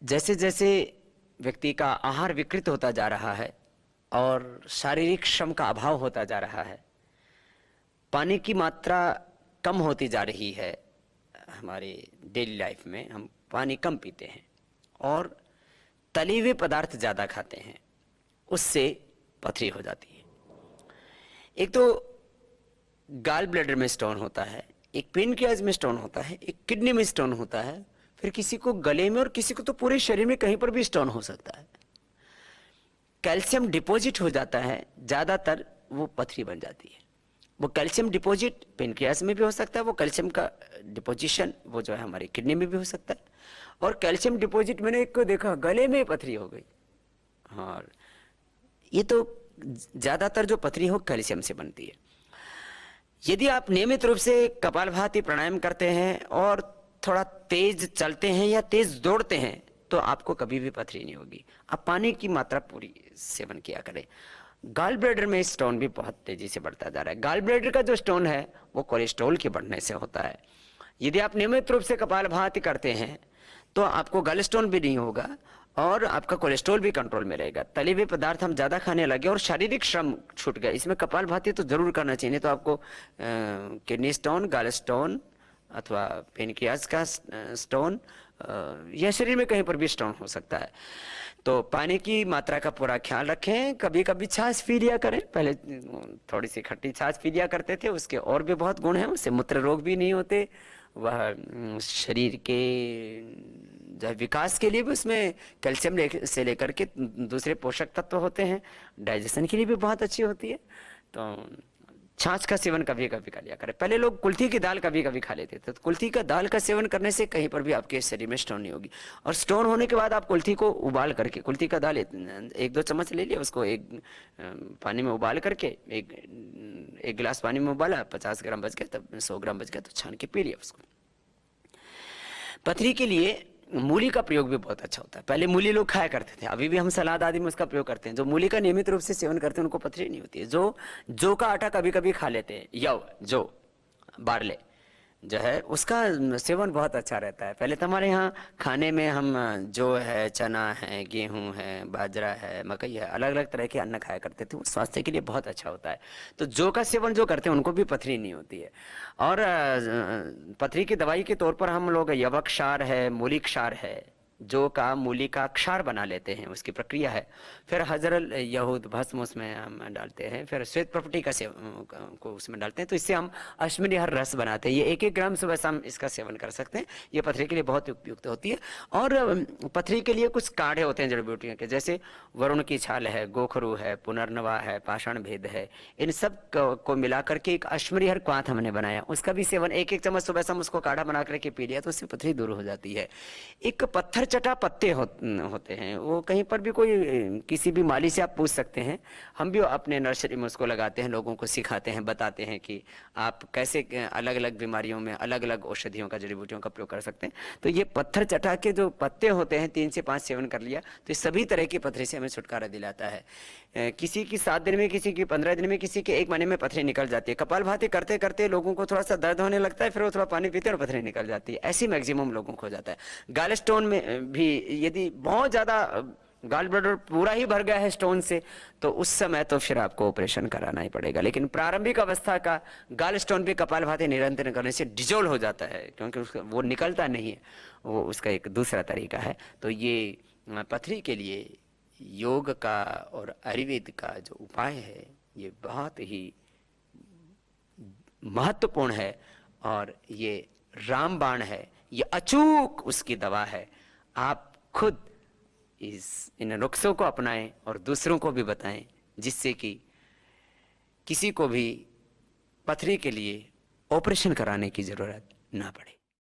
जैसे जैसे व्यक्ति का आहार विकृत होता जा रहा है और शारीरिक श्रम का अभाव होता जा रहा है, पानी की मात्रा कम होती जा रही है। हमारे डेली लाइफ में हम पानी कम पीते हैं और तले हुए पदार्थ ज़्यादा खाते हैं, उससे पथरी हो जाती है। एक तो गाल ब्लैडर में स्टोन होता है, एक पेनक्रियाज में स्टोन होता है, एक किडनी में स्टोन होता है, फिर किसी को गले में और किसी को तो पूरे शरीर में कहीं पर भी स्टोन हो सकता है। कैल्शियम डिपॉजिट हो जाता है, ज़्यादातर वो पथरी बन जाती है। वो कैल्शियम डिपॉजिट पेनक्रियाज में भी हो सकता है, वो कैल्शियम का डिपोजिशन वो जो है हमारी किडनी में भी हो सकता है। और कैल्शियम डिपॉजिट मैंने एक को देखा गले में पथरी हो गई। और ये तो ज़्यादातर जो पथरी हो कैल्शियम से बनती है। यदि आप नियमित रूप से कपालभाति प्राणायाम करते हैं और थोड़ा तेज चलते हैं या तेज दौड़ते हैं तो आपको कभी भी पथरी नहीं होगी। आप पानी की मात्रा पूरी सेवन किया करें। गाल ब्लैडर में स्टोन भी बहुत तेजी से बढ़ता जा रहा है। गाल ब्लैडर का जो स्टोन है वो कोलेस्ट्रॉल के बढ़ने से होता है। यदि आप नियमित रूप से कपालभाति करते हैं तो आपको गल स्टोन भी नहीं होगा और आपका कोलेस्ट्रॉल भी कंट्रोल में रहेगा। तले हुए पदार्थ हम ज़्यादा खाने लगे और शारीरिक श्रम छूट गया। इसमें कपालभाति तो जरूर करना चाहिए, तो आपको किडनी स्टोन, गाल स्टोन अथवा पेनक्रियाज का स्टोन या शरीर में कहीं पर भी स्टोन हो सकता है। तो पानी की मात्रा का पूरा ख्याल रखें। कभी कभी छाछ पी लिया करें। पहले थोड़ी सी खट्टी छाछ पी लिया करते थे, उसके और भी बहुत गुण हैं। उससे मूत्र रोग भी नहीं होते। वह शरीर के जो विकास के लिए भी उसमें कैल्शियम से लेकर के दूसरे पोषक तत्व होते हैं। डाइजेशन के लिए भी बहुत अच्छी होती है। तो छाछ का सेवन कभी कभी कर लिया करें। पहले लोग कुल्थी की दाल कभी कभी खा लेते थे, तो कुल्थी का दाल का सेवन करने से कहीं पर भी आपके शरीर में स्टोन नहीं होगी। और स्टोन होने के बाद आप कुल्थी को उबाल करके, कुल्थी का दाल 1-2 चम्मच ले लिया, उसको एक पानी में उबाल करके एक गिलास पानी में उबाला, 50 ग्राम बच गया, तब 100 ग्राम बच गया तो छान के पी लिया उसको। पथरी के लिए मूली का प्रयोग भी बहुत अच्छा होता है। पहले मूली लोग खाया करते थे, अभी भी हम सलाद आदि में उसका प्रयोग करते हैं। जो मूली का नियमित रूप से सेवन करते हैं उनको पथरी नहीं होती है। जो का आटा कभी कभी खा लेते हैं, जो बारले जो है उसका सेवन बहुत अच्छा रहता है। पहले तो हमारे यहाँ खाने में हम जो है चना है, गेहूं है, बाजरा है, मकई है, अलग अलग तरह के अन्न खाया करते थे। वो स्वास्थ्य के लिए बहुत अच्छा होता है। तो जो का सेवन जो करते हैं उनको भी पथरी नहीं होती है। और पथरी की दवाई के तौर पर हम लोग यवक क्षार है, मूली क्षार है, जो का मूली का क्षार बना लेते हैं, उसकी प्रक्रिया है। फिर हजरल यहूद भस्म उसमें हम डालते हैं, फिर श्वेत प्रपटी का सेवन को उसमें डालते हैं, तो इससे हम अश्विनी हर रस बनाते हैं। ये 1-1 ग्राम सुबह शाम इसका सेवन कर सकते हैं। ये पथरी के लिए बहुत उपयुक्त होती है। और पथरी के लिए कुछ काढ़े होते हैं जड़ी बूटियों के, जैसे वरुण की छाल है, गोखरू है, पुनर्नवा है, पाषाण भेद है, इन सब को मिला करके एक अश्विनी हर क्वाथ हमने बनाया, उसका भी सेवन 1-1 चम्मच सुबह शाम उसको काढ़ा बना करके पी लिया तो उससे पथरी दूर हो जाती है। एक पत्थर चटा पत्ते होते हैं, वो कहीं पर भी कोई किसी भी माली से आप पूछ सकते हैं। हम भी अपने नर्सरी में उसको लगाते हैं, लोगों को सिखाते हैं, बताते हैं कि आप कैसे अलग अलग बीमारियों में अलग अलग औषधियों का, जड़ी बूटियों का प्रयोग कर सकते हैं। तो ये पत्थर चटा के जो पत्ते होते हैं, 3 से 5 सेवन कर लिया तो ये सभी तरह की पथरी से हमें छुटकारा दिलाता है। किसी की 7 दिन में, किसी की 15 दिन में, किसी के 1 महीने में पथरी निकल जाती है। कपालभाति करते करते लोगों को थोड़ा सा दर्द होने लगता है, फिर वो थोड़ा पानी पीते हैं और पथरी निकल जाती है। ऐसी मैक्सिमम लोगों को हो जाता है। गाल स्टोन में भी यदि बहुत ज्यादा गाल ब्लैडर पूरा ही भर गया है स्टोन से तो उस समय तो फिर आपको ऑपरेशन कराना ही पड़ेगा। लेकिन प्रारंभिक अवस्था का गाल स्टोन भी कपालभाति निरंतर करने से डिजोल्व हो जाता है, क्योंकि वो निकलता नहीं है, वो उसका एक दूसरा तरीका है। तो ये पथरी के लिए योग का और आयुर्वेद का जो उपाय है ये बहुत ही महत्वपूर्ण है और ये रामबाण है, ये अचूक उसकी दवा है। आप खुद इन नुस्खों को अपनाएं और दूसरों को भी बताएं, जिससे कि किसी को भी पथरी के लिए ऑपरेशन कराने की जरूरत ना पड़े।